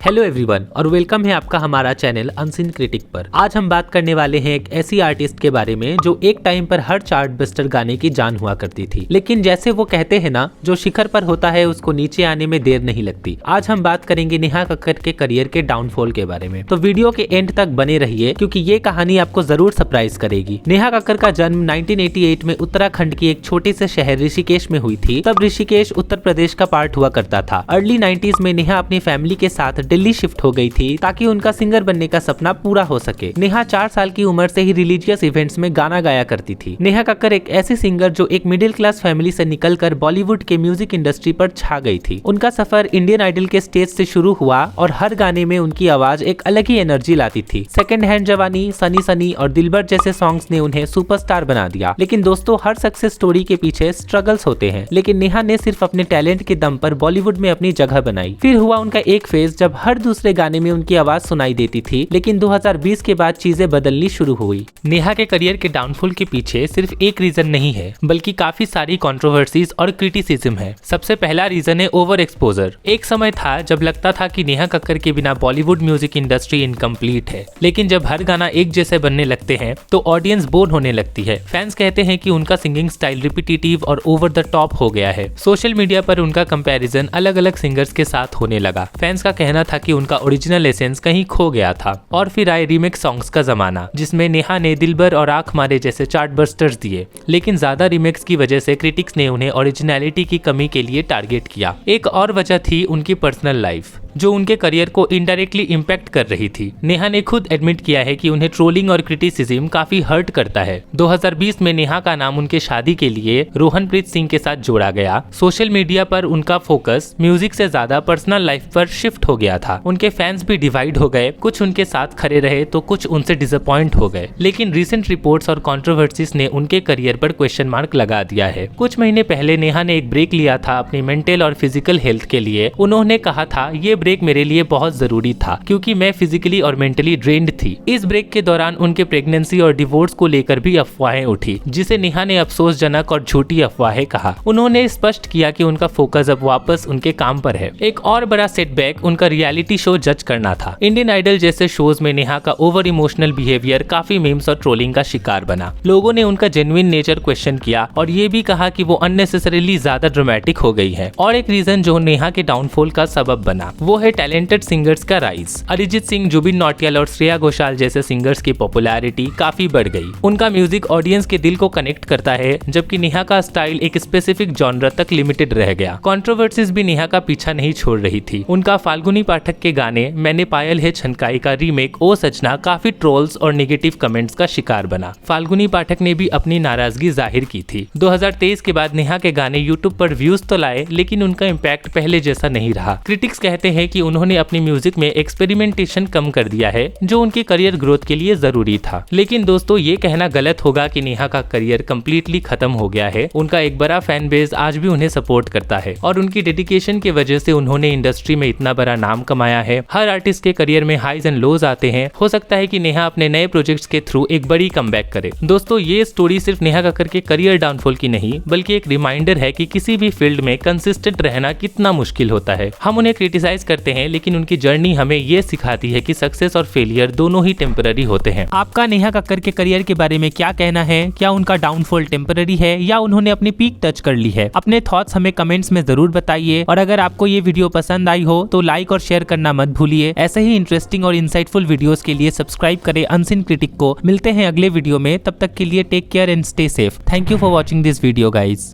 Hello everyone और welcome है आपका हमारा चैनल अनसीन क्रिटिक पर। आज हम बात करने वाले हैं एक ऐसी आर्टिस्ट के बारे में जो एक टाइम पर हर चार्ट बस्टर गाने की जान हुआ करती थी, लेकिन जैसे वो कहते हैं ना, जो शिखर पर होता है उसको नीचे आने में देर नहीं लगती। आज हम बात करेंगे नेहा कक्कड़ के करियर के डाउनफॉल के बारे में, तो वीडियो के एंड तक बने रहिए क्योंकि ये कहानी आपको जरूर सरप्राइज करेगी। नेहा कक्कड़ का जन्म 1988 में उत्तराखंड की एक छोटे से शहर ऋषिकेश में हुई थी। तब ऋषिकेश उत्तर प्रदेश का पार्ट हुआ करता था। अर्ली 90s में नेहा अपनी फैमिली के साथ दिल्ली शिफ्ट हो गई थी ताकि उनका सिंगर बनने का सपना पूरा हो सके। नेहा 4 साल की उम्र से ही रिलीजियस इवेंट्स में गाना गाया करती थी। नेहा कक्कड़ एक ऐसी सिंगर जो एक मिडिल क्लास फैमिली से निकलकर बॉलीवुड के म्यूजिक इंडस्ट्री पर छा गई थी। उनका सफर इंडियन आइडल के स्टेज से शुरू हुआ और हर गाने में उनकी आवाज एक अलग ही एनर्जी लाती थी। सेकंड हैंड जवानी, सनी सनी और दिलबर जैसे सॉन्ग्स ने उन्हें सुपरस्टार बना दिया। लेकिन दोस्तों, हर सक्सेस स्टोरी के पीछे स्ट्रगल्स होते हैं, लेकिन नेहा ने सिर्फ अपने टैलेंट के दम पर बॉलीवुड में अपनी जगह बनाई। फिर हुआ उनका एक फेज जब हर दूसरे गाने में उनकी आवाज सुनाई देती थी, लेकिन 2020 के बाद चीजें बदलनी शुरू हुई। नेहा के करियर के डाउनफॉल के पीछे सिर्फ एक रीजन नहीं है, बल्कि काफी सारी कंट्रोवर्सीज और क्रिटिसिज्म है। सबसे पहला रीजन है ओवर एक्सपोजर। एक समय था जब लगता था कि नेहा कक्कड़ के बिना बॉलीवुड म्यूजिक इंडस्ट्री इनकम्प्लीट है, लेकिन जब हर गाना एक जैसे बनने लगते हैं तो ऑडियंस बोर होने लगती है। फैंस कहते हैं कि उनका सिंगिंग स्टाइल रिपीटेटिव और ओवर द टॉप हो गया है। सोशल मीडिया पर उनका कंपैरिजन अलग अलग सिंगर्स के साथ होने लगा। फैंस का कहना था कि उनका ओरिजिनल एसेंस कहीं खो गया था। और फिर आए रीमेक सॉन्ग्स का जमाना, जिसमें नेहा ने दिलबर और आंख मारे जैसे चार्ट बस्टर्स दिए, लेकिन ज्यादा रीमेक्स की वजह से क्रिटिक्स ने उन्हें ओरिजिनलिटी की कमी के लिए टारगेट किया। एक और वजह थी उनकी पर्सनल लाइफ, जो उनके करियर को इनडायरेक्टली इम्पैक्ट कर रही थी। नेहा ने खुद एडमिट किया है कि उन्हें ट्रोलिंग और क्रिटिसिज्म काफी हर्ट करता है। 2020 में नेहा का नाम उनके शादी के लिए रोहनप्रीत सिंह के साथ जोड़ा गया। सोशल मीडिया पर उनका फोकस म्यूजिक से ज्यादा पर्सनल लाइफ पर शिफ्ट हो गया था। उनके फैंस भी डिवाइड हो गए, कुछ उनके साथ खड़े रहे तो कुछ उनसे डिसअपॉइंट हो गए। लेकिन रिसेंट रिपोर्ट्स और कंट्रोवर्सीज ने उनके करियर पर क्वेश्चन मार्क लगा दिया है। कुछ महीने पहले नेहा ने एक ब्रेक लिया था अपनी मेंटल और फिजिकल हेल्थ के लिए। उन्होंने कहा था, ये ब्रेक मेरे लिए बहुत जरूरी था क्योंकि मैं फिजिकली और मेंटली ड्रेन्ड थी। इस ब्रेक के दौरान उनके प्रेगनेंसी और डिवोर्स को लेकर भी अफवाहें उठी, जिसे नेहा ने अफसोसजनक और झूठी अफवाहें कहा। उन्होंने स्पष्ट किया कि उनका फोकस अब वापस उनके काम पर है। एक और बड़ा सेटबैक उनका रियलिटी शो जज करना था। इंडियन आइडल जैसे शोज में नेहा का ओवर इमोशनल बिहेवियर काफी मीम्स और ट्रोलिंग का शिकार बना। लोगों ने उनका जेन्युइन नेचर क्वेश्चन किया और ये भी कहा कि वो अननेसेसरीली ज्यादा ड्रामेटिक हो गई है। और एक रीजन जो नेहा के डाउनफॉल का सबब बना, वो है टैलेंटेड सिंगर्स का राइज। अरिजीत सिंह, जुबिन नौटियाल और श्रेया घोषाल जैसे सिंगर्स की पॉपुलैरिटी काफी बढ़ गई। उनका म्यूजिक ऑडियंस के दिल को कनेक्ट करता है, जबकि नेहा का स्टाइल एक स्पेसिफिक जॉनर तक लिमिटेड रह गया। कंट्रोवर्सीज भी नेहा का पीछा नहीं छोड़ रही थी। उनका फाल्गुनी पाठक के गाने मैंने पायल है छनकाई का रीमेक ओ सजना काफी ट्रोल्स और नेगेटिव कमेंट्स का शिकार बना। फाल्गुनी पाठक ने भी अपनी नाराजगी जाहिर की थी। 2023 के बाद नेहा के गाने यूट्यूब पर व्यूज तो लाए, लेकिन उनका इम्पैक्ट पहले जैसा नहीं रहा। क्रिटिक्स कहते हैं कि उन्होंने अपनी म्यूजिक में एक्सपेरिमेंटेशन कम कर दिया है, जो उनकी करियर ग्रोथ के लिए जरूरी था। लेकिन दोस्तों, ये कहना गलत होगा कि नेहा का करियर कंप्लीटली खत्म हो गया है। उनका एक बड़ा फैन बेस आज भी उन्हें सपोर्ट करता है और उनकी डेडिकेशन की वजह से उन्होंने इंडस्ट्री में इतना बड़ा नाम कमाया है। हर आर्टिस्ट के करियर में हाईज एंड लोज आते हैं। हो सकता है कि नेहा अपने नए प्रोजेक्ट्स के थ्रू एक बड़ी कमबैक करे। दोस्तों, ये स्टोरी सिर्फ नेहा कक्कड़ के करियर डाउनफॉल की नहीं, बल्कि एक रिमाइंडर है कि किसी भी फील्ड में कंसिस्टेंट रहना कितना मुश्किल होता है। हम उन्हें क्रिटिसाइज करते हैं, लेकिन उनकी जर्नी हमें ये सिखाती है कि सक्सेस और फेलियर दोनों ही टेम्पररी होते हैं। आपका नेहा कक्कड़ के करियर के बारे में क्या कहना है? क्या उनका डाउनफॉल टेम्पररी है या उन्होंने अपनी पीक टच कर ली है? अपने थॉट्स हमें कमेंट्स में जरूर बताइए और अगर आपको ये वीडियो पसंद आई हो तो लाइक और शेयर करना मत भूलिए। ऐसे ही इंटरेस्टिंग और इंसाइटफुल वीडियोस के लिए सब्सक्राइब करें अनसीन क्रिटिक को। मिलते हैं अगले वीडियो में, तब तक के लिए take care and stay safe. Thank you for watching this video guys.